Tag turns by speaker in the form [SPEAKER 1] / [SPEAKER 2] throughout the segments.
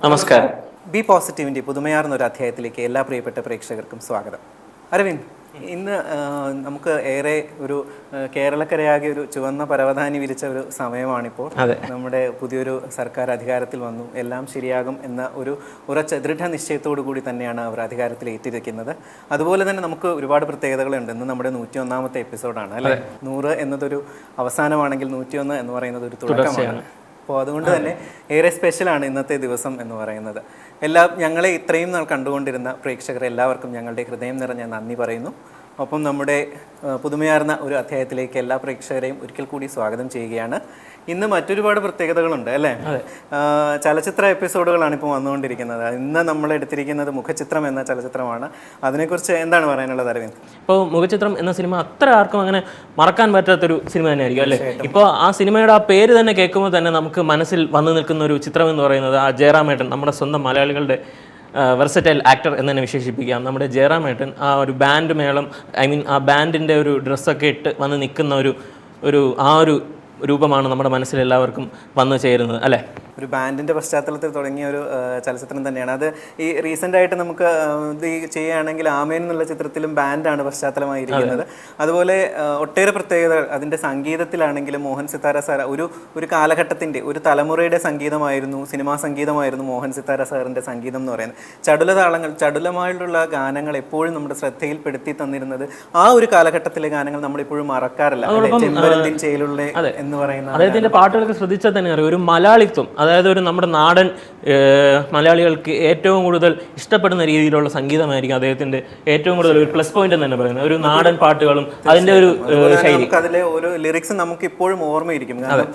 [SPEAKER 1] നമസ്കാരം.
[SPEAKER 2] ബി പോസിറ്റീവിൻ്റെ പുതുമയാർന്ന ഒരു അധ്യായത്തിലേക്ക് എല്ലാ പ്രിയപ്പെട്ട പ്രേക്ഷകർക്കും സ്വാഗതം. അരവിന്ദ്, ഇന്ന് നമുക്ക് ഏറെ ഒരു കേരളക്കരയാകെ ഒരു ചുവന്ന പരവതാനി വിരിച്ച ഒരു സമയമാണിപ്പോൾ. നമ്മുടെ പുതിയൊരു സർക്കാർ അധികാരത്തിൽ വന്നു, എല്ലാം ശരിയാകും എന്ന ഒരു ഉറച്ച ദൃഢനിശ്ചയത്തോടു കൂടി തന്നെയാണ് അവർ അധികാരത്തിൽ ഏറ്റിരിക്കുന്നത്. അതുപോലെ തന്നെ നമുക്ക് ഒരുപാട് പ്രത്യേകതകളുണ്ട്. ഇന്ന് നമ്മുടെ 101ാമത്തെ എപ്പിസോഡാണ് അല്ലേ. 100 എന്നതൊരു അവസാനമാണെങ്കിൽ 101 എന്ന് പറയുന്നത് ഒരു തുടക്കമാണ്. അപ്പോൾ അതുകൊണ്ട് തന്നെ ഏറെ സ്പെഷ്യലാണ് ഇന്നത്തെ ദിവസം എന്ന് പറയുന്നത്. ഞങ്ങളെ ഇത്രയും നാൾ കണ്ടുകൊണ്ടിരുന്ന പ്രേക്ഷകർ എല്ലാവർക്കും ഞങ്ങളുടെ ഹൃദയം നിറഞ്ഞ നന്ദി പറയുന്നു. ഒപ്പം നമ്മുടെ പുതുമയാർന്ന ഒരു അധ്യായത്തിലേക്ക് എല്ലാ പ്രേക്ഷകരെയും ഒരിക്കൽ കൂടി സ്വാഗതം ചെയ്യുകയാണ്. ഇന്ന് മറ്റൊരുപാട് പ്രത്യേകതകളുണ്ട് അല്ലേ. ചലച്ചിത്ര എപ്പിസോഡുകളാണ് ഇപ്പോൾ വന്നുകൊണ്ടിരിക്കുന്നത്. ഇന്ന് നമ്മൾ എടുത്തിരിക്കുന്നത് മുഖചിത്രം എന്ന ചലച്ചിത്രമാണ്. അതിനെക്കുറിച്ച് എന്താണ് പറയാനുള്ളത് അരവിന്ദ്?
[SPEAKER 1] ഇപ്പോൾ മുഖചിത്രം എന്ന സിനിമ അത്ര ആർക്കും അങ്ങനെ മറക്കാൻ പറ്റാത്തൊരു സിനിമ തന്നെയായിരിക്കും അല്ലേ. ഇപ്പോൾ ആ സിനിമയുടെ ആ പേര് തന്നെ കേൾക്കുമ്പോൾ തന്നെ നമുക്ക് മനസ്സിൽ വന്നു നിൽക്കുന്ന ഒരു ചിത്രം എന്ന് പറയുന്നത് ആ ജയറാമേട്ടൻ, നമ്മുടെ സ്വന്തം മലയാളികളുടെ വെർസറ്റൈൽ ആക്ടർ എന്ന് തന്നെ വിശേഷിപ്പിക്കാം. നമ്മുടെ ജയറാമേട്ടൻ ആ ഒരു ബാൻഡ് മേളം, ആ ബാൻഡിൻ്റെ ഒരു ഡ്രസ്സൊക്കെ ഇട്ട് വന്ന് നിൽക്കുന്ന ഒരു രൂപമാണ് നമ്മുടെ മനസ്സിൽ എല്ലാവർക്കും വന്നു ചേരുന്നത് അല്ലേ.
[SPEAKER 2] ഒരു ബാൻഡിൻ്റെ പശ്ചാത്തലത്തിൽ തുടങ്ങിയ ഒരു ചലച്ചിത്രം തന്നെയാണ് അത്. ഈ റീസെൻ്റായിട്ട് നമുക്ക് ഇത് ചെയ്യുകയാണെങ്കിൽ ആമേൻ എന്നുള്ള ചിത്രത്തിലും ബാൻഡാണ് പശ്ചാത്തലമായിരിക്കുന്നത്. അതുപോലെ ഒട്ടേറെ പ്രത്യേകതകൾ അതിൻ്റെ സംഗീതത്തിലാണെങ്കിലും മോഹൻ സിത്താര സാർ ഒരു കാലഘട്ടത്തിൻ്റെ ഒരു തലമുറയുടെ സംഗീതമായിരുന്നു, സിനിമാ സംഗീതമായിരുന്നു മോഹൻ സിത്താര സാറിൻ്റെ സംഗീതം എന്ന് പറയുന്നത്. ചടുലമായിട്ടുള്ള ഗാനങ്ങൾ എപ്പോഴും നമ്മുടെ ശ്രദ്ധയിൽപ്പെടുത്തി തന്നിരുന്നത് ആ ഒരു കാലഘട്ടത്തിലെ ഗാനങ്ങൾ നമ്മളിപ്പോഴും മറക്കാറില്ല. ചെമ്പരന്തിൻ ചേലുള്ള എന്ന് പറയുന്ന
[SPEAKER 1] അദ്ദേഹത്തിൻ്റെ പാട്ടുകളൊക്കെ ശ്രദ്ധിച്ചാൽ തന്നെ അറിയാം ഒരു മലയാളിത്വം, അതായത് ഒരു നമ്മുടെ നാടൻ മലയാളികൾക്ക് ഏറ്റവും കൂടുതൽ ഇഷ്ടപ്പെടുന്ന രീതിയിലുള്ള സംഗീതമായിരിക്കും അദ്ദേഹത്തിന്റെ ഏറ്റവും കൂടുതൽ ഒരു പ്ലസ് പോയിന്റ് എന്ന് തന്നെ പറയുന്നത്. ഒരു നാടൻ പാട്ടുകളും അതിന്റെ ഒരു ശൈലി,
[SPEAKER 2] അതിലെ ഓരോ ലിറിക്സും നമുക്ക് ഇപ്പോഴും ഓർമ്മയിരിക്കും. കാരണം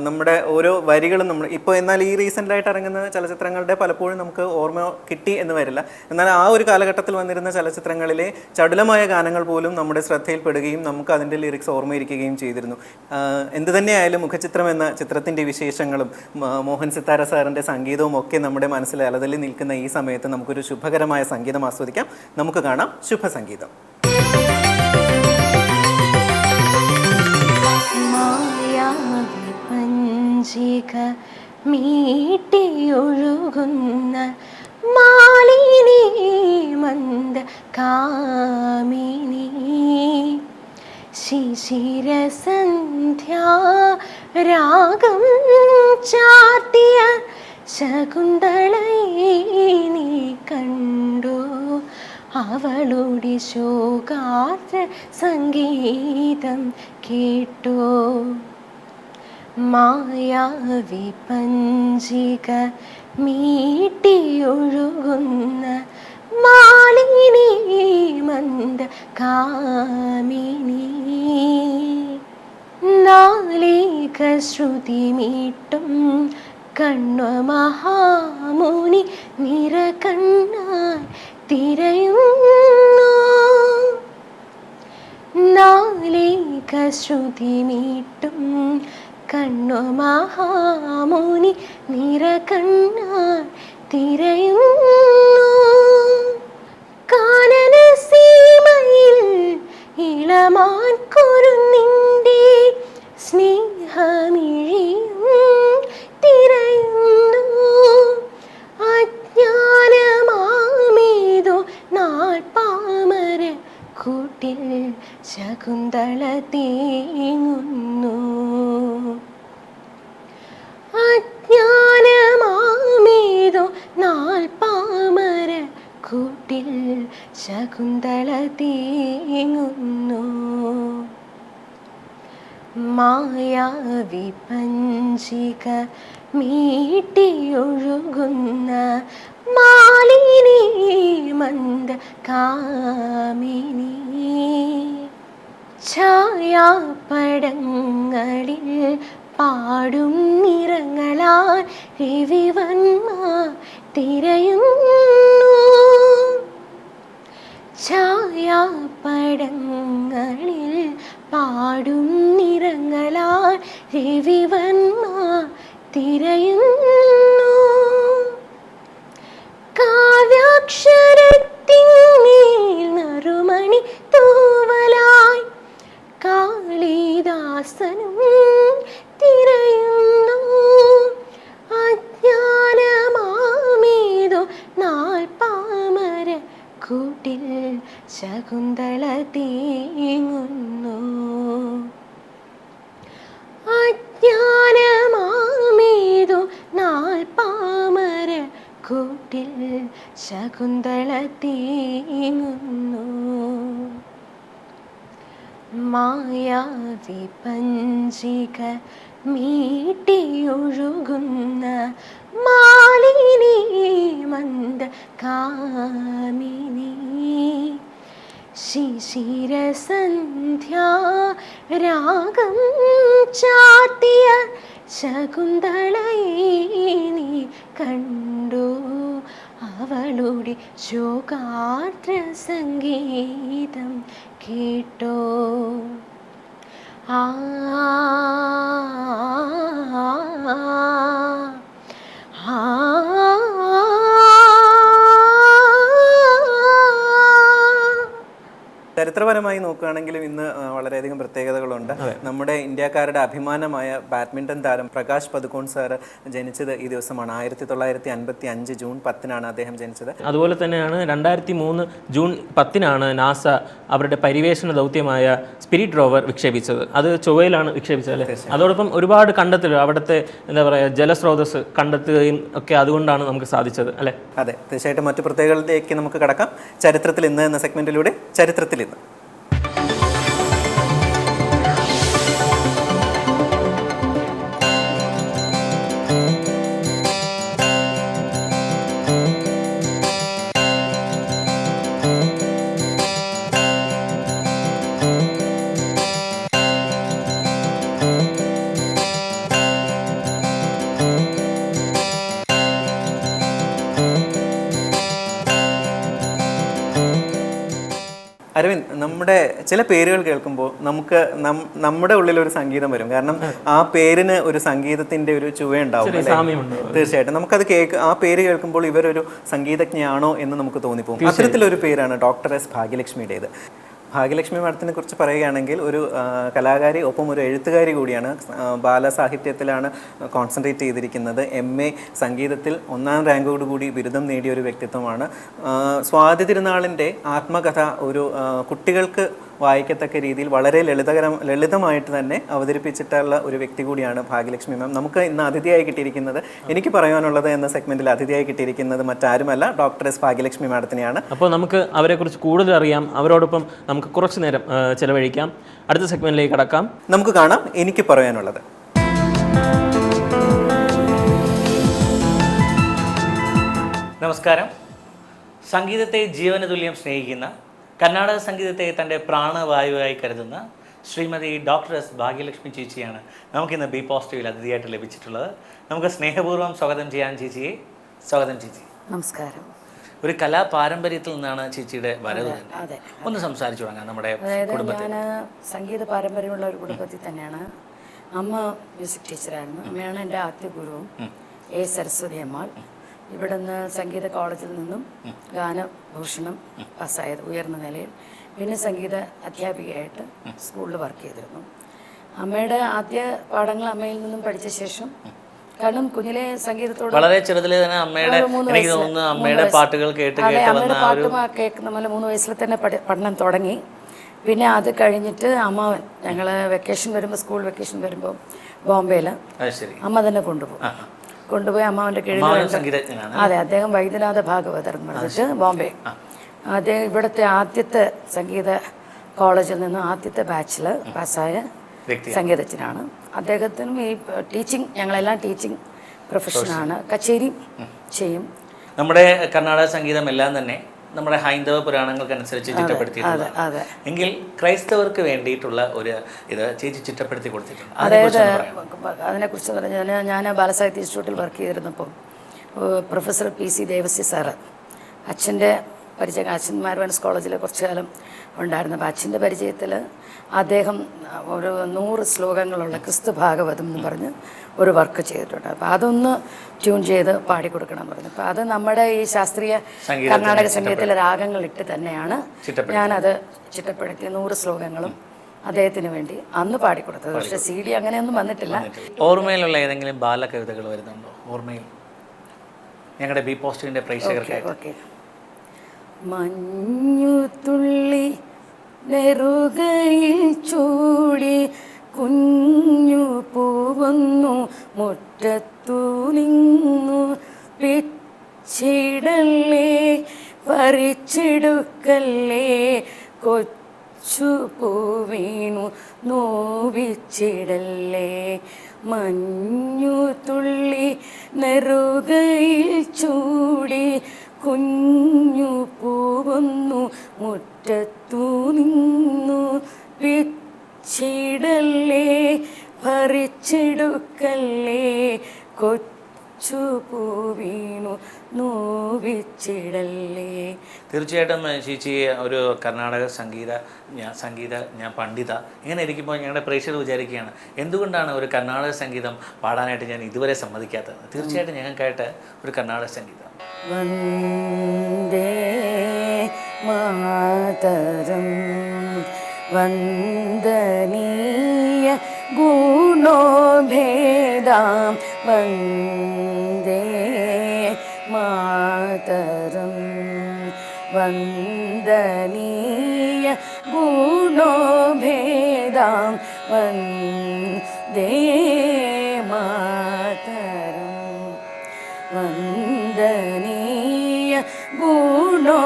[SPEAKER 2] നമ്മുടെ ഓരോ വരികളും നമ്മൾ ഇപ്പോൾ എന്നാൽ ഈ റീസെന്റ് ആയിട്ട് ഇറങ്ങുന്ന ചലച്ചിത്രങ്ങളുടെ പലപ്പോഴും നമുക്ക് ഓർമ്മ കിട്ടി എന്ന് വരില്ല. എന്നാൽ ആ ഒരു കാലഘട്ടത്തിൽ വന്നിരുന്ന ചലച്ചിത്രങ്ങളിലെ ചടുലമായ ഗാനങ്ങൾ പോലും നമ്മുടെ ശ്രദ്ധയിൽപ്പെടുകയും നമുക്ക് അതിന്റെ ലിറിക്സ് ഓർമ്മയിരിക്കുകയും ചെയ്തിരുന്നു. എന്ത് തന്നെയായാലും മുഖചിത്രം എന്ന ചിത്രത്തിന്റെ വിശേഷങ്ങളും മോഹൻ സിത്താര സാറിൻ്റെ സംഗീതവും ഒക്കെ നമ്മുടെ മനസ്സിൽ അലതല്ലി നിൽക്കുന്ന ഈ സമയത്ത് നമുക്കൊരു ശുഭകരമായ സംഗീതം ആസ്വദിക്കാം. നമുക്ക് കാണാം ശുഭസംഗീതം.
[SPEAKER 3] മീട്ടിയൊഴുകുന്ന മാലിനി മന്ദ കാമിനി ശിശിരസന്ധ്യാ രാഗം ചാർത്തിയ ശകുന്തളയെ നീ കണ്ടു, അവളുടെ ശോകാർദ്ര സംഗീതം കേട്ടോ. മായാവി പഞ്ചിക മീട്ടിയൊഴുകുന്ന മാലിനി മന്ദ കാമിനി നാലേക ശ്രുതി മീട്ടും കണ്ണു മഹാമുനി നിറകണ്ണായി തിരയുന്നു. നാലേക ശ്രുതി മീട്ടും കണ്ണു മഹാമുനി നിറകണ്ണായി തിരയുന്നു. കാനന സീമയിൽ ഇളമാൻ കുരുന്നിൻ്റെ സ്നേഹമിഴിയും തിരയുന്നു. അജ്ഞാനമാമേതോ നാൾ പാമര കൂട്ടിൽ ശകുന്തള തേങ്ങുന്നു. അജ്ഞാനമാമേതോ നാൾ പാമര കൂട്ടിൽ ശകുന്തള തേങ്ങുന്നു. മായാവി പഞ്ചിക മീട്ടിയൊഴുകുന്ന മാലിനി മന്ദ കാമിനി ഛായാപടങ്ങളിൽ പാടും നിറങ്ങളാൽ രവിവർമ്മ തിരയുന്നു. ഛായാപടങ്ങളിൽ പാടും നിറങ്ങളാൽ രവിവർമ്മ തിരയുന്നു. കാവ്യാക്ഷരത്തിന്മേൽ നറുമണി തൂവലായി കാളിദാസനും തിരയുന്നു. അജ്ഞാനമാം ശകുന്തള തേങ്ങുന്നു. അജ്ഞാനമാമേതു നാൽപ്പാമര കൂട്ടിൽ ശകുന്തള തേങ്ങുന്നു. മായാവി പഞ്ചിക മീട്ടിയൊഴുകുന്ന മാലിനി മന്ദ കാമിനി. ശിശിരസന്ധ്യാ രാഗം ചാർത്തിയ ശകുന്തളയെ നീ കണ്ടു. അവളുടെ ശോകാർദ്ര സംഗീതം കേട്ടോ. ആ
[SPEAKER 2] ചരിത്രപരമായി നോക്കുകയാണെങ്കിലും ഇന്ന് വളരെയധികം പ്രത്യേകതകളുണ്ട്. നമ്മുടെ ഇന്ത്യക്കാരുടെ അഭിമാനമായ ബാഡ്മിൻ്റൺ താരം പ്രകാശ് പദുക്കോൺ സാറ് ജനിച്ചത് ഈ ദിവസമാണ്. 1955 ജൂൺ 10 അദ്ദേഹം ജനിച്ചത്.
[SPEAKER 1] അതുപോലെ തന്നെയാണ് 2003 ജൂൺ 10 നാസ അവരുടെ പരിവേഷണ ദൗത്യമായ സ്പിരിറ്റ് റോവർ വിക്ഷേപിച്ചത്. അത് ചൊവ്വയിലാണ് വിക്ഷേപിച്ചത് അല്ലേ? അതോടൊപ്പം ഒരുപാട് കണ്ടെത്തലുകൾ, അവിടുത്തെ എന്താ പറയുക ജലസ്രോതസ് കണ്ടെത്തുകയും ഒക്കെ അതുകൊണ്ടാണ് നമുക്ക് സാധിച്ചത് അല്ലേ?
[SPEAKER 2] അതെ, തീർച്ചയായിട്ടും. മറ്റു പ്രത്യേകതകളിലേക്ക് നമുക്ക് കടക്കാം. ചരിത്രത്തിൽ ഇന്ന് എന്ന സെഗ്മെന്റിലൂടെ ചരിത്രത്തിൽ ഇന്ന്. അരവിന്ദ്, നമ്മുടെ ചില പേരുകൾ കേൾക്കുമ്പോൾ നമുക്ക് നമ്മുടെ ഉള്ളിലൊരു സംഗീതം വരും. കാരണം ആ പേരിന് ഒരു സംഗീതത്തിന്റെ ഒരു ചുവയുണ്ടാവും. തീർച്ചയായിട്ടും നമുക്കത് ആ പേര് കേൾക്കുമ്പോൾ ഇവരൊരു സംഗീതജ്ഞയാണോ എന്ന് നമുക്ക് തോന്നിപ്പോകും. അത്തരത്തിലൊരു പേരാണ് ഡോക്ടർ എസ് ഭാഗ്യലക്ഷ്മിയുടേത്. ഭാഗ്യലക്ഷ്മി മാഡത്തിനെ കുറിച്ച് പറയുകയാണെങ്കിൽ ഒരു കലാകാരി, ഒപ്പം ഒരു എഴുത്തുകാരി കൂടിയാണ്. ബാലസാഹിത്യത്തിലാണ് കോൺസെൻട്രേറ്റ് ചെയ്തിരിക്കുന്നത്. MA സംഗീതത്തിൽ 1ാം റാങ്കോടുകൂടി ബിരുദം നേടിയ ഒരു വ്യക്തിത്വമാണ്. സ്വാതി തിരുനാളിൻ്റെ ആത്മകഥ ഒരു കുട്ടികൾക്ക് വായിക്കത്തക്ക രീതിയിൽ വളരെ ലളിതമായിട്ട് തന്നെ അവതരിപ്പിച്ചിട്ടുള്ള ഒരു വ്യക്തി കൂടിയാണ് ഭാഗ്യലക്ഷ്മി മാം. നമുക്ക് ഇന്ന് അതിഥിയായി കിട്ടിയിരിക്കുന്നത്, എനിക്ക് പറയാനുള്ളത് എന്ന സെഗ്മെന്റിൽ അതിഥിയായി കിട്ടിയിരിക്കുന്നത് മറ്റാരുമല്ല, ഡോക്ടർ എസ് ഭാഗ്യലക്ഷ്മി മാഡത്തിനെയാണ്.
[SPEAKER 1] അപ്പോൾ നമുക്ക് അവരെക്കുറിച്ച് കൂടുതൽ അറിയാം, അവരോടൊപ്പം നമുക്ക് കുറച്ച് നേരം ചെലവഴിക്കാം. അടുത്ത സെഗ്മെന്റിലേക്ക് കടക്കാം.
[SPEAKER 2] നമുക്ക് കാണാം എനിക്ക് പറയാനുള്ളത്.
[SPEAKER 4] നമസ്കാരം. സംഗീതത്തെ ജീവന തുല്യം സ്നേഹിക്കുന്ന, കർണാടക സംഗീതത്തെ തൻ്റെ പ്രാണവായുവായി കരുതുന്ന ശ്രീമതി ഡോക്ടർ എസ് ഭാഗ്യലക്ഷ്മി ചേച്ചിയാണ് നമുക്കിന്ന് ബി പോസിറ്റീവിൽ അതിഥിയായിട്ട് ലഭിച്ചിട്ടുള്ളത്. നമുക്ക് സ്നേഹപൂർവ്വം സ്വാഗതം ചെയ്യാൻ ചേച്ചിയെ. സ്വാഗതം ചേച്ചി.
[SPEAKER 5] നമസ്കാരം.
[SPEAKER 4] ഒരു കലാപാരമ്പര്യത്തിൽ നിന്നാണ് ചേച്ചിയുടെ വരവ് തന്നെ. ഒന്ന് സംസാരിച്ചു തുടങ്ങാം നമ്മുടെ കുടുംബത്തിൽ.
[SPEAKER 5] ഞാൻ സംഗീത പാരമ്പര്യമുള്ള ഒരു കുടുംബത്തിൽ തന്നെയാണ്. അമ്മ മ്യൂസിക് ടീച്ചറായിരുന്നു. അമ്മയാണ് എൻ്റെ ആദ്യ ഗുരുവും, A. സരസ്വതി അമ്മ. ഇവിടുന്ന് സംഗീത കോളേജിൽ നിന്നും ഗാനഭൂഷണം പാസ്സായത് ഉയർന്ന നിലയിൽ. പിന്നെ സംഗീത അധ്യാപികയായിട്ട് സ്കൂളിൽ വർക്ക് ചെയ്തിരുന്നു. അമ്മയുടെ ആദ്യ പാഠങ്ങൾ അമ്മയിൽ നിന്നും പഠിച്ച ശേഷം, കാരണം കുഞ്ഞിലെ സംഗീതത്തോട്
[SPEAKER 4] വളരെ ചെറുതിലെ തന്നെ അമ്മയുടെ പാട്ടുകൾ കേട്ട്
[SPEAKER 5] അമ്മയുടെ പാട്ട് കേൾക്കുന്ന പോലെ 3 വയസ്സിൽ തന്നെ പഠനം തുടങ്ങി. പിന്നെ അത് കഴിഞ്ഞിട്ട് അമ്മ ഞങ്ങൾ വെക്കേഷൻ വരുമ്പോൾ, സ്കൂൾ വെക്കേഷൻ വരുമ്പോൾ ബോംബെയിൽ അമ്മ തന്നെ കൊണ്ടുപോയി അമ്മാവൻ്റെ കീഴിൽ. അതെ, അദ്ദേഹം വൈദ്യനാഥ ഭാഗവതർ എന്ന് പറഞ്ഞിട്ട് ബോംബെ. അദ്ദേഹം ഇവിടുത്തെ ആദ്യത്തെ സംഗീത കോളേജിൽ നിന്ന് ആദ്യത്തെ ബാച്ചിൽ പാസ്സായ സംഗീതജ്ഞനാണ്. അദ്ദേഹത്തിനും ഈ ടീച്ചിങ്, ഞങ്ങളെല്ലാം ടീച്ചിങ് പ്രൊഫഷനാണ്. കച്ചേരി ചെയ്യും.
[SPEAKER 4] നമ്മുടെ കർണാടക സംഗീതം എല്ലാം തന്നെ നമ്മുടെ ഹൈന്ദവ പുരാണങ്ങൾക്കനുസരിച്ച് ചിട്ടപ്പെടുത്തിയിട്ടുണ്ട്. എങ്കിൽ ക്രൈസ്തവർക്ക് വേണ്ടിയിട്ടുള്ള ഒരു ഇത് ചേച്ചി ചിട്ടപ്പെടുത്തി കൊടുത്തിട്ടുണ്ട്.
[SPEAKER 5] അതായത് അതിനെക്കുറിച്ച് പറഞ്ഞാൽ, ഞാൻ ബാലസാഹിത്യ ഇൻസ്റ്റിറ്റ്യൂട്ടിൽ വർക്ക് ചെയ്തിരുന്നപ്പോൾ പ്രൊഫസർ PC ദേവസ്യ സാറ്, അച്ഛൻ്റെ പരിചയം, അച്ഛൻ മാർവാൻസ് കോളേജിൽ കുറച്ചു കാലം ഉണ്ടായിരുന്നു. അപ്പോൾ അച്ഛൻ്റെ പരിചയത്തിൽ അദ്ദേഹം ഒരു 100 ശ്ലോകങ്ങളുള്ള ക്രിസ്തു ഭാഗവതം എന്ന് പറഞ്ഞ് ഒരു വർക്ക് ചെയ്തിട്ടുണ്ട്. അപ്പോൾ അതൊന്ന് ട്യൂൺ ചെയ്ത് പാടിക്കൊടുക്കണം എന്ന് പറഞ്ഞു. അപ്പോൾ അത് നമ്മുടെ ഈ ശാസ്ത്രീയ കർണാടക സംഗീതത്തിലെ രാഗങ്ങളിട്ട് തന്നെയാണ് ഞാനത് ചിട്ടപ്പെടുത്തി 100 ശ്ലോകങ്ങളും അദ്ദേഹത്തിന് വേണ്ടി അന്ന് പാടിക്കൊടുത്തത്. പക്ഷേ CD അങ്ങനെയൊന്നും വന്നിട്ടില്ല.
[SPEAKER 4] ഓർമ്മയിലുള്ള ഏതെങ്കിലും ബാലകവിതകൾ വരുന്നുണ്ടോ ഓർമ്മയിൽ? ഞങ്ങളുടെ ബി പോസിറ്റീവിൻ്റെ പ്രേക്ഷകർക്ക്.
[SPEAKER 5] ഓക്കെ. മഞ്ഞുതുള്ളി നെറുകയിൽ ചൂടി കുഞ്ഞു പൂവന്നു മുറ്റത്തു നിന്നു പിച്ചിടല്ലേ പറിച്ചെടുക്കല്ലേ കൊച്ചു പൂവീണു നോവിച്ചിടല്ലേ മഞ്ഞു തുള്ളി നെറുകയിൽ ചൂടി കുഞ്ഞു പൂവന്നു മുറ്റത്തു നിന്നു പിച്ചിടല്ലേ പറിച്ചെടുക്കല്ലേ കൊച്ചു പൂവീണു നോവിച്ചിടല്ലേ.
[SPEAKER 4] തീർച്ചയായിട്ടും ചേച്ചി ഒരു കർണാടക സംഗീത ഞാൻ പണ്ഡിത ഇങ്ങനെ ഇരിക്കുമ്പോൾ ഞങ്ങളുടെ പ്രേക്ഷകർ വിചാരിക്കുകയാണ് എന്തുകൊണ്ടാണ് ഒരു കർണാടക സംഗീതം പാടാനായിട്ട് ഞാൻ ഇതുവരെ സമ്മതിക്കാത്തത്. തീർച്ചയായിട്ടും ഞങ്ങൾക്കായിട്ട് ഒരു കർണാടക സംഗീതം.
[SPEAKER 5] വന്ദേ മാതരം വന്ദനീയ ഗുണോഭേദാം വന്ദേ മാതരം വന്ദനീയ ഗുണോഭേദാം വന്ദേ മാതരം വന്ദനീയ ഗുണോഭേദാം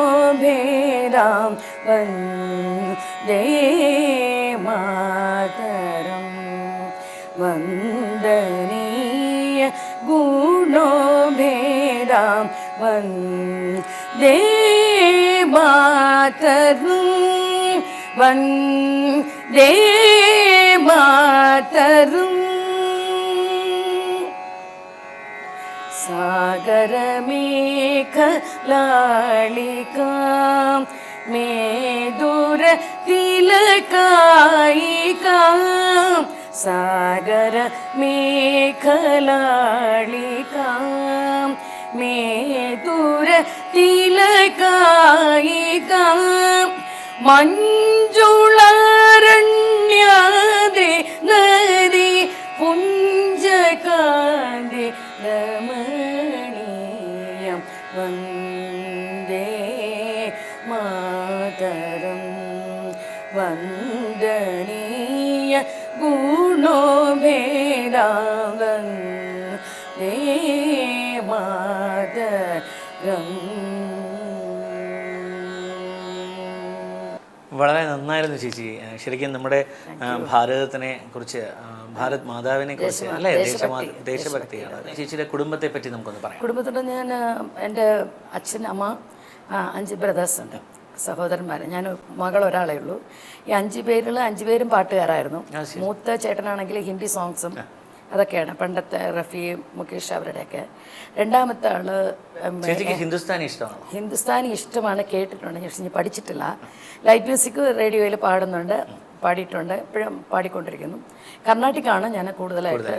[SPEAKER 5] വന്ദേ മാതരം വന്ദനീയ ഗുണോഭേദാം വന്ദേ മാതരം വന്ദേ മാതരം. സാഗരമേഖലാളികാം മേദുര തിലകായികാം സാഗരമേഖലാളികാം മേദുര തിലകായികാം മഞ്ജുളാരണ്യാദേ നദി പുഞ്ചകാന്തി രമണീയം വന്ദേ മാതരം വന്ദനീയ ഗുണോഭേദാം വന്ദേ മാതരം.
[SPEAKER 4] വളരെ നന്നായിരുന്നു ചേച്ചി. ശരിക്കും നമ്മുടെ ഭാരതത്തിനെ കുറിച്ച് ഭാരത് മാതാവിനെ കുറിച്ച് അല്ലേ ദേശഭക്തിയാണ്. ചേച്ചിയുടെ കുടുംബത്തെ പറ്റി നമുക്കൊന്ന് പറയാം.
[SPEAKER 5] കുടുംബത്തോട് ഞാൻ എൻ്റെ അച്ഛൻ അമ്മ 5 ബ്രദേഴ്സ് ഉണ്ട്, സഹോദരന്മാർ. ഞാൻ മകൾ ഒരാളേ ഉള്ളൂ. ഈ 5 പേരിൽ 5 പേരും പാട്ടുകാരായിരുന്നു. മൂത്ത ചേട്ടനാണെങ്കിൽ ഹിന്ദി സോങ്സും അതൊക്കെയാണ്, പണ്ടത്തെ റഫി മുകേഷ് അവരുടെയൊക്കെ. രണ്ടാമത്തെ ആള്
[SPEAKER 4] ഹിന്ദുസ്ഥാനി ഇഷ്ടമാണ്.
[SPEAKER 5] ഹിന്ദുസ്ഥാനി ഇഷ്ടമാണ്, കേട്ടിട്ടുണ്ട്, പക്ഷേ പഠിച്ചിട്ടില്ല. ലൈറ്റ് മ്യൂസിക് റേഡിയോയിൽ പാടുന്നുണ്ട്, പാടിയിട്ടുണ്ട്, ഇപ്പോഴും പാടിക്കൊണ്ടിരിക്കുന്നു. കർണാട്ടിക്കാണ് ഞാൻ കൂടുതലായിട്ട്,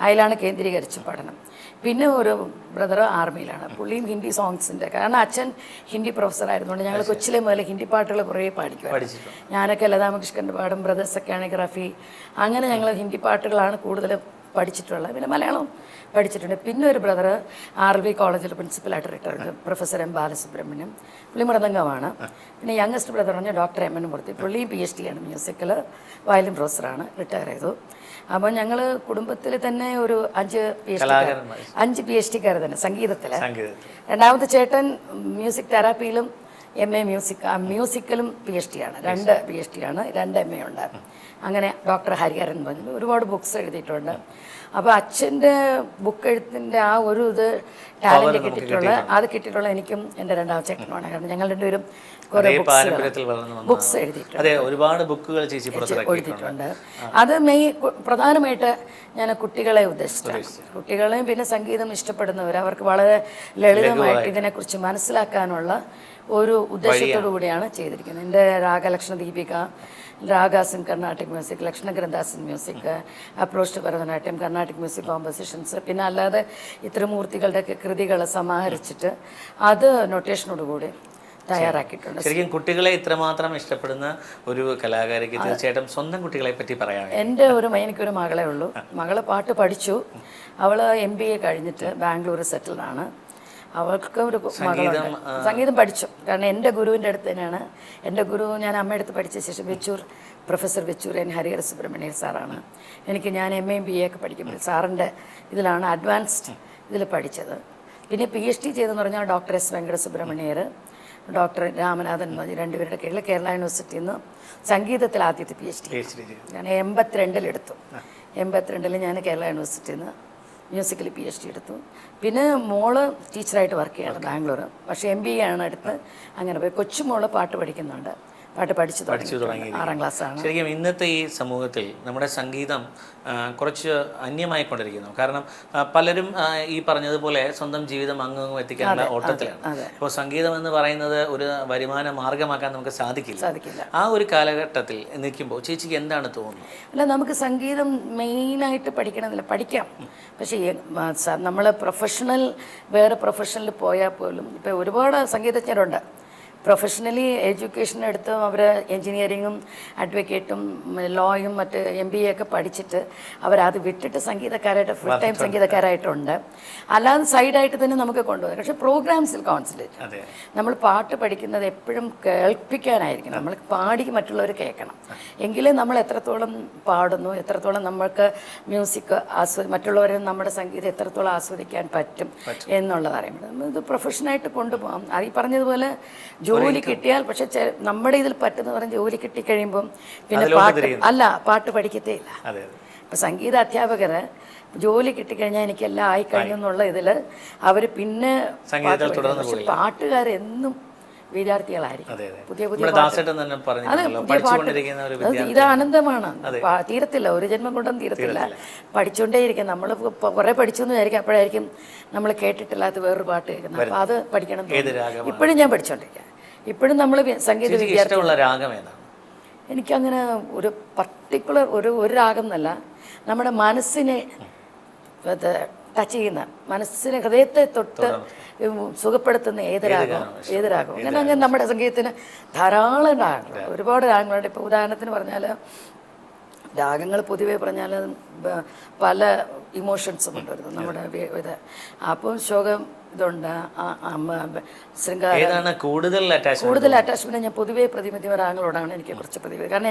[SPEAKER 5] അതിലാണ് കേന്ദ്രീകരിച്ച് പഠനം. പിന്നെ ഒരു ബ്രദർ ആർമിയിലാണ്, പുള്ളിയും ഹിന്ദി സോങ്സിൻ്റെ, കാരണം അച്ഛൻ ഹിന്ദി പ്രൊഫസറായിരുന്നുകൊണ്ട് ഞങ്ങൾ കൊച്ചിലെ മുതൽ ഹിന്ദി പാട്ടുകൾ കുറേ പാടിക്കുമായിരുന്നു. ഞാനൊക്കെ ലതാ മങ്കേഷ്കറിൻ്റെ പാടും, ബ്രദേഴ്സൊക്കെ ആണെങ്കിൽ റഫി, അങ്ങനെ ഞങ്ങൾ ഹിന്ദി പാട്ടുകളാണ് കൂടുതൽ പഠിച്ചിട്ടുള്ളത്. പിന്നെ മലയാളം പഠിച്ചിട്ടുണ്ട്. പിന്നെ ഒരു ബ്രദർ RV കോളേജിൽ പ്രിൻസിപ്പലായിട്ട് റിട്ടയർഡ് പ്രൊഫസർ M ബാലസുബ്രഹ്മണ്യം, പുള്ളി മൃദംഗമാണ്. പിന്നെ യങ്ങസ്റ്റ് ബ്രദർ പറഞ്ഞാൽ ഡോക്ടർ M N മൂർത്തി, പുള്ളിയും PhD ആണ്, മ്യൂസിക്കിൽ വയലിൻ പ്രൊഫസറാണ്, റിട്ടയർ ചെയ്തു. അപ്പോൾ ഞങ്ങൾ കുടുംബത്തിൽ തന്നെ ഒരു 5 PhD-കാർ തന്നെ സംഗീതത്തിൽ. രണ്ടാമത്തെ ചേട്ടൻ മ്യൂസിക് തെറാപ്പിയിലും MA മ്യൂസിക്കലും PhD ആണ്, 2 PhD ആണ്, 2 MA ഉണ്ട്. അങ്ങനെ ഡോക്ടർ ഹരിഹരൻ പറഞ്ഞു ഒരുപാട് ബുക്സ് എഴുതിയിട്ടുണ്ട്. അപ്പോൾ അച്ഛൻ്റെ ബുക്ക് എഴുത്തിൻ്റെ ആ ഒരു ടാലൻറ്റ് കിട്ടിയിട്ടുള്ള എനിക്കും എൻ്റെ രണ്ടാമത്തെ ചേട്ടനുമാണ്. കാരണം ഞങ്ങൾ രണ്ടുപേരും കുറേ ബുക്സ് എഴുതിയിട്ടുണ്ട്,
[SPEAKER 4] ഒരുപാട് ബുക്കുകൾ
[SPEAKER 5] എഴുതിയിട്ടുണ്ട്. അത് പ്രധാനമായിട്ട് ഞാൻ കുട്ടികളെ ഉദ്ദേശിച്ചാണ്. കുട്ടികളെയും പിന്നെ സംഗീതം ഇഷ്ടപ്പെടുന്നവർ, അവർക്ക് വളരെ ലളിതമായിട്ട് ഇതിനെക്കുറിച്ച് മനസ്സിലാക്കാനുള്ള ഒരു ഉദ്ദേശത്തോടു കൂടിയാണ് ചെയ്തിരിക്കുന്നത്. എൻ്റെ Ragalakshana Deepika, ragas in Carnatic music, lakshana granthas in music, approach Bharatanatyam, Carnatic music compositions, പിന്നെ അല്ലാതെ ഇത്തരമൂർത്തികളുടെയൊക്കെ കൃതികൾ സമാഹരിച്ചിട്ട് അത് നൊട്ടേഷനോടുകൂടി തയ്യാറാക്കിയിട്ടുണ്ട്.
[SPEAKER 4] ശരിക്കും കുട്ടികളെ ഇത്രമാത്രം ഇഷ്ടപ്പെടുന്ന ഒരു കലാകാരിക്ക് തീർച്ചയായിട്ടും സ്വന്തം കുട്ടികളെ പറ്റി പറയാം.
[SPEAKER 5] എൻ്റെ എനിക്കൊരു മകളെ ഉള്ളൂ. മകള് പാട്ട് പഠിച്ചു, അവൾ MBA കഴിഞ്ഞിട്ട് ബാംഗ്ലൂർ സെറ്റിൽഡാണ്. അവൾക്ക് ഒരു മകളുണ്ട്. സംഗീതം പഠിച്ചു. കാരണം എൻ്റെ ഗുരുവിൻ്റെ അടുത്ത് തന്നെയാണ്. എൻ്റെ ഗുരു ഞാൻ അമ്മയുടെ അടുത്ത് പഠിച്ച ശേഷം പ്രൊഫസർ വെച്ചൂർ എൻ ഹരിഹര സുബ്രഹ്മണ്യൻ സാറാണ്. ഞാൻ MA BA ഒക്കെ പഠിക്കുമ്പോൾ സാറിൻ്റെ ഇതിലാണ് അഡ്വാൻസ്ഡ് ഇതിൽ പഠിച്ചത്. പിന്നെ PhD ചെയ്തെന്ന് പറഞ്ഞാൽ doctor S Venkata Subrahmanyar, doctor Ramanathan മതി, രണ്ടുപേരുടെ കീഴിൽ കേരള യൂണിവേഴ്സിറ്റിയിൽ നിന്ന് സംഗീതത്തിൽ ആദ്യത്തെ PhD ഞാൻ 82 എടുത്തു. 82 ഞാൻ കേരള യൂണിവേഴ്സിറ്റിയിൽ നിന്ന് മ്യൂസിക്കിൽ PhD എടുത്തു. പിന്നെ മോള് ടീച്ചറായിട്ട് വർക്ക് ചെയ്യാണ് ബാംഗ്ലൂർ. പക്ഷേ MBA ആണ് എടുത്ത്. അങ്ങനെ പോയി. കൊച്ചുമോള് പാട്ട് പഠിക്കുന്നുണ്ട്. പാട്ട് പഠിച്ചു തുടങ്ങി 6ാം ക്ലാസ്സാണ്.
[SPEAKER 4] ശരിക്കും ഇന്നത്തെ ഈ സമൂഹത്തിൽ നമ്മുടെ സംഗീതം കുറച്ച് അന്യമായിക്കൊണ്ടിരിക്കുന്നു. കാരണം പലരും ഈ പറഞ്ഞതുപോലെ സ്വന്തം ജീവിതം അങ്ങും എത്തിക്കാനുള്ള ഓട്ടത്തിലാണ്. അപ്പോൾ സംഗീതം എന്ന് പറയുന്നത് ഒരു വരുമാന മാർഗമാക്കാൻ നമുക്ക് സാധിക്കില്ല. ആ ഒരു കാലഘട്ടത്തിൽ നിൽക്കുമ്പോൾ ചേച്ചിക്ക് എന്താണ് തോന്നുന്നത്?
[SPEAKER 5] അല്ല, നമുക്ക് സംഗീതം മെയിനായിട്ട് പഠിക്കണമെന്നില്ല, പഠിക്കാം. പക്ഷേ നമ്മൾ വേറെ പ്രൊഫഷണലിൽ പോയാൽ പോലും ഇപ്പോൾ ഒരുപാട് സംഗീതജ്ഞരുണ്ട്. പ്രൊഫഷണലി എഡ്യൂക്കേഷൻ എടുത്ത് അവർ എൻജിനീയറിങ്ങും അഡ്വക്കേറ്റും ലോയും മറ്റ് MBA ഒക്കെ പഠിച്ചിട്ട് അവരത് വിട്ടിട്ട് സംഗീതക്കാരായിട്ട് ഫുൾ ടൈം സംഗീതക്കാരായിട്ടുണ്ട്. അല്ലാതെ സൈഡായിട്ട് തന്നെ നമുക്ക് കൊണ്ടുപോകാം. പക്ഷേ പ്രോഗ്രാംസിൽ കോൺസെൻട്രേറ്റ്. നമ്മൾ പാട്ട് പഠിക്കുന്നത് എപ്പോഴും കേൾപ്പിക്കാനായിരിക്കും. നമ്മൾ പാടി മറ്റുള്ളവർ കേൾക്കണം. എങ്കിലേ നമ്മൾ എത്രത്തോളം പാടുന്നു, എത്രത്തോളം നമ്മൾക്ക് മ്യൂസിക് മറ്റുള്ളവരെ നമ്മുടെ സംഗീതം എത്രത്തോളം ആസ്വദിക്കാൻ പറ്റും എന്നുള്ളത് അറിയുമ്പോൾ ഇത് പ്രൊഫഷനായിട്ട് കൊണ്ടുപോകാം. അത് ഈ പറഞ്ഞതുപോലെ ജോലി കിട്ടിയാൽ, പക്ഷെ നമ്മുടെ ഇതിൽ പറ്റുന്ന പറഞ്ഞ ജോലി കിട്ടിക്കഴിയുമ്പം പിന്നെ പാട്ട് പഠിക്കത്തേ ഇല്ല. ഇപ്പം സംഗീത അധ്യാപകർ ജോലി കിട്ടിക്കഴിഞ്ഞാൽ എനിക്കെല്ലാം ആയിക്കഴിഞ്ഞു എന്നുള്ള ഇതിൽ അവർ പിന്നെ പാട്ടുകാരെന്നും വിദ്യാർത്ഥികളായിരിക്കും. പുതിയ ഇത് ആനന്ദമാണ്. തീരത്തില്ല, ഒരു ജന്മം കൊണ്ടും തീരത്തില്ല. പഠിച്ചുകൊണ്ടേയിരിക്കും. നമ്മൾ കുറേ പഠിച്ചു എന്ന് വിചാരിക്കും, അപ്പോഴായിരിക്കും നമ്മൾ കേട്ടിട്ടില്ലാത്ത വേറൊരു പാട്ട് കേൾക്കുന്നത്. അപ്പോൾ അത് പഠിക്കണം. ഇപ്പോഴും ഞാൻ പഠിച്ചുകൊണ്ടിരിക്കുക. ഇപ്പോഴും നമ്മൾ സംഗീത വിദ്യാർത്ഥി. എനിക്കങ്ങനെ ഒരു പർട്ടിക്കുലർ ഒരു രാഗം എന്നല്ല, നമ്മുടെ മനസ്സിനെ ടച്ച് ചെയ്യുന്ന, മനസ്സിനെ ഹൃദയത്തെ തൊട്ട് സുഖപ്പെടുത്തുന്ന ഏത് രാഗവും അങ്ങനെ നമ്മുടെ സംഗീതത്തിന് ധാരാളം രാഗങ്ങൾ, ഒരുപാട് രാഗങ്ങളുണ്ട്. ഇപ്പോൾ ഉദാഹരണത്തിന് പറഞ്ഞാൽ രാഗങ്ങൾ പൊതുവേ പറഞ്ഞാൽ പല ഇമോഷൻസും കൊണ്ടുവരുന്നു നമ്മുടെ ഇത്. അപ്പം ശോകം ഇതുണ്ട്, ശൃംഗാരം, കൂടുതൽ അറ്റാച്ച്മെന്റ്. ഞാൻ പൊതുവേ പ്രതിമധ്യമ രാഗങ്ങളോടാണ് എനിക്ക് കുറച്ച് പ്രതിമ. കാരണം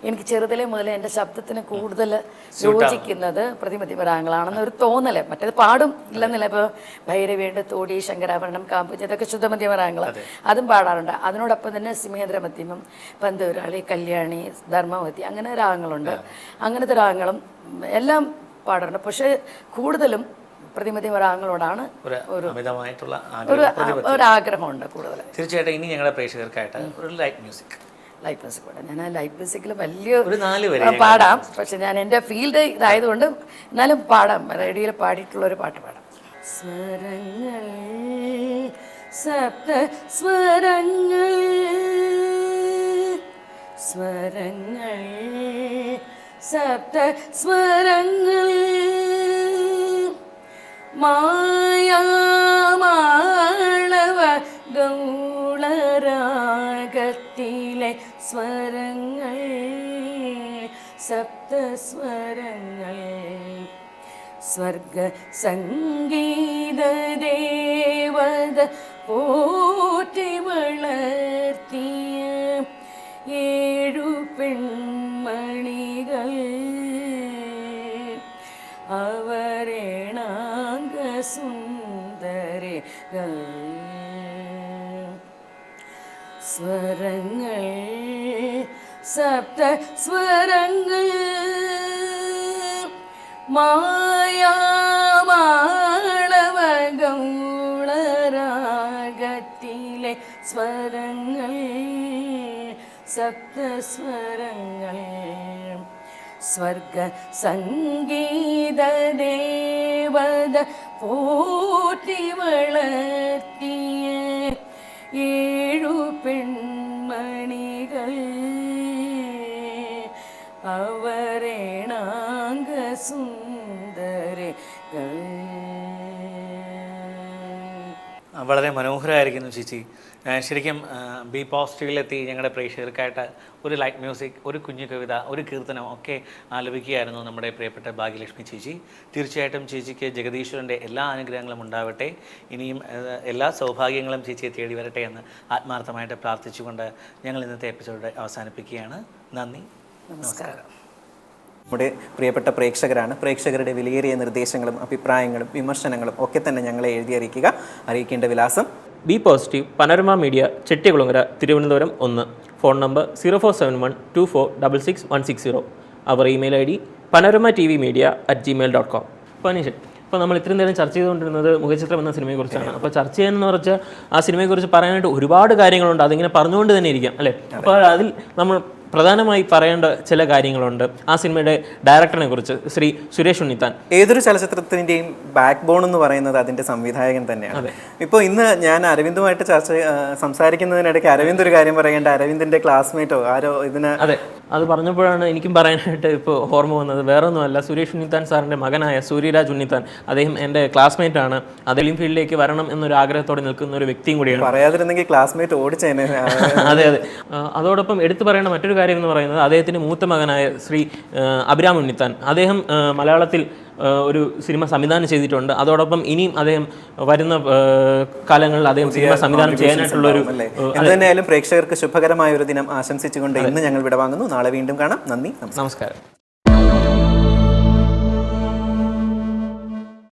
[SPEAKER 5] എനിക്ക് ചെറുതിലെ മുതലേ എൻ്റെ ശബ്ദത്തിന് കൂടുതൽ യോജിക്കുന്നത് പ്രതിമധ്യമ രാഗങ്ങളാണെന്ന് ഒരു തോന്നല്. മറ്റേത് പാടും ഇല്ലെന്നില്ല. ഇപ്പോൾ ഭൈരവിയുണ്ട്, തോടി, ശങ്കരാഭരണം, കാമ്പുജ, ഇതൊക്കെ ശുദ്ധമധ്യമ രാഗങ്ങൾ, അതും പാടാറുണ്ട്. അതിനോടൊപ്പം തന്നെ സിമേന്ദ്ര മധ്യമം, പന്തൂരാളി, കല്യാണി, ധർമ്മവതി, അങ്ങനെ രാഗങ്ങളുണ്ട്. അങ്ങനത്തെ രാഗങ്ങളും എല്ലാം പാടാറുണ്ട്. പക്ഷേ കൂടുതലും പ്രതിമധ്യമ രാഗങ്ങളോടാണ് ഒരു ആഗ്രഹമുണ്ട് കൂടുതൽ.
[SPEAKER 4] തീർച്ചയായിട്ടും ഇനി ഞങ്ങളുടെ പ്രേക്ഷകർക്കായിട്ട് ഒരു ലൈറ്റ് മ്യൂസിക്
[SPEAKER 5] പാടാം. ഞാൻ ലൈറ്റ് മ്യൂസിക്കിൽ വലിയ പാടാം. പക്ഷെ ഞാൻ എൻ്റെ ഫീൽഡ് ഇതായതുകൊണ്ട് എന്നാലും പാടാം. റേഡിയോയിൽ പാടിയിട്ടുള്ളൊരു പാട്ട് പാടാം. സ്വരങ്ങൾ സപ്ത സ്വരങ്ങൾ, സ്വരങ്ങൾ സപ്ത സ്വരങ്ങൾ, മായാമാളവ ഗൗളരാഗത്തിലെ സ്വരങ്ങൾ, സപ്തസ്വരങ്ങൾ, സ്വർഗ സംഗീത ദേവത പോറ്റി വളർത്തിയ 7 പെൺമണികൾ, അവരേണാംഗ സുന്ദരികൾ, സ്വരങ്ങൾ സപ്ത സ്വരങ്ങൾ, മായാമാളവ ഗൗളരാഗത്തിലെ സ്വരങ്ങൾ, സപ്തസ്വരങ്ങൾ, സ്വർഗ സംഗീത ദേവത പോറ്റി വളർത്തിയ 7 പെൺമണികൾ, അവരേണാംഗ സുന്ദരികൾ.
[SPEAKER 4] വളരെ മനോഹരമായിരിക്കുന്നു ചേച്ചി. ശരിക്കും ബി പോസിറ്റീവിലെത്തി ഞങ്ങളുടെ പ്രേക്ഷകർക്കായിട്ട് ഒരു ലൈറ്റ് മ്യൂസിക്, ഒരു കുഞ്ഞു കവിത, ഒരു കീർത്തനം ഒക്കെ ആലപിക്കുകയായിരുന്നു നമ്മുടെ പ്രിയപ്പെട്ട ഭാഗ്യലക്ഷ്മി ചേച്ചി. തീർച്ചയായിട്ടും ചേച്ചിക്ക് ജഗദീശ്വരൻ്റെ എല്ലാ അനുഗ്രഹങ്ങളും ഉണ്ടാവട്ടെ. ഇനിയും എല്ലാ സൗഭാഗ്യങ്ങളും ചേച്ചിയെ തേടി വരട്ടെ എന്ന് ആത്മാർത്ഥമായിട്ട് പ്രാർത്ഥിച്ചുകൊണ്ട് ഞങ്ങൾ ഇന്നത്തെ എപ്പിസോഡ് അവസാനിപ്പിക്കുകയാണ്. നന്ദി, നമസ്കാരം.
[SPEAKER 2] നമ്മുടെ പ്രിയപ്പെട്ട പ്രേക്ഷകരാണ്. പ്രേക്ഷകരുടെ വിലയേറിയ നിർദ്ദേശങ്ങളും അഭിപ്രായങ്ങളും വിമർശനങ്ങളും ഒക്കെ തന്നെ ഞങ്ങളെ എഴുതി അറിയിക്കുക. അറിയിക്കേണ്ട വിലാസം:
[SPEAKER 1] B positive, panorama media, Chettikulangara, Thiruvananthapuram 1. Phone number 047124666160. അവർ ഇമെയിൽ ID panoramatvmedia@gmail.com. അപ്പോൾ അനീഷൻ, ഇപ്പോൾ നമ്മൾ ഇത്രയും നേരം ചർച്ച ചെയ്തുകൊണ്ടിരുന്നത് മുഖചിത്രം എന്ന സിനിമയെക്കുറിച്ചാണ്. അപ്പോൾ ചർച്ച ചെയ്യാനെന്ന് പറഞ്ഞാൽ ആ സിനിമയെക്കുറിച്ച് പറയാനായിട്ട് ഒരുപാട് കാര്യങ്ങളുണ്ട്. അതിങ്ങനെ പറഞ്ഞുകൊണ്ട് തന്നെ ഇരിക്കാം അല്ലേ. അപ്പോൾ അതിൽ നമ്മൾ പ്രധാനമായി പറയേണ്ട ചില കാര്യങ്ങളുണ്ട്. ആ സിനിമയുടെ ഡയറക്ടറിനെ കുറിച്ച്, ശ്രീ സുരേഷ് ഉണ്ണിത്താൻ.
[SPEAKER 2] ഏതൊരു ചലച്ചിത്രത്തിൻ്റെയും ബാക്ക് ബോൺ എന്ന് പറയുന്നത് അതിൻ്റെ സംവിധായകൻ തന്നെയാണ്. ഇപ്പോൾ ഇന്ന് ഞാൻ അരവിന്ദുമായിട്ട് സംസാരിക്കുന്നതിനിടയ്ക്ക് അരവിന്ദ് ഒരു കാര്യം പറയേണ്ട, അരവിന്ദിൻ്റെ ക്ലാസ്മേറ്റോ ആരോ ഇതിന്.
[SPEAKER 1] അതെ, അത് പറഞ്ഞപ്പോഴാണ് എനിക്കും പറയാനായിട്ട് ഇപ്പോൾ ഓർമ്മ വന്നത്. വേറെ ഒന്നുമല്ല, സുരേഷ് ഉണ്ണിത്താൻ സാറിൻ്റെ മകനായ സൂര്യരാജ് ഉണ്ണിത്താൻ. അദ്ദേഹം എൻ്റെ ക്ലാസ്മേറ്റ് ആണ്. ഫിലിം ഫീൽഡിലേക്ക് വരണം എന്നൊരു ആഗ്രഹത്തോടെ നിൽക്കുന്ന ഒരു വ്യക്തിയും കൂടിയാണ്.
[SPEAKER 2] പറയാതിരുന്നെങ്കിൽ ക്ലാസ്മേറ്റ് ഓടിച്ചേനെ.
[SPEAKER 1] അതെ അതെ. അതോടൊപ്പം എടുത്തു പറയേണ്ട മറ്റൊരു കാര്യം എന്ന് പറയുന്നത് അദ്ദേഹത്തിൻ്റെ മൂത്ത മകനായ ശ്രീ അഭിരാം ഉണ്ണിത്താൻ. അദ്ദേഹം മലയാളത്തിൽ ഒരു സിനിമ സംവിധാനം ചെയ്തിട്ടുണ്ട്. അതോടൊപ്പം ഇനിയും അദ്ദേഹം വരുന്ന കാലങ്ങളിൽ അദ്ദേഹം സിനിമ സംവിധാനം ചെയ്യാനായിട്ടുള്ളൊരു.
[SPEAKER 2] എന്തായാലും പ്രേക്ഷകർക്ക് ശുഭകരമായ ഒരു ദിനം ആശംസിച്ചുകൊണ്ട് ഇന്ന് ഞങ്ങൾ വിടവാങ്ങുന്നു. നാളെ വീണ്ടും കാണാം. നന്ദി, നമസ്കാരം.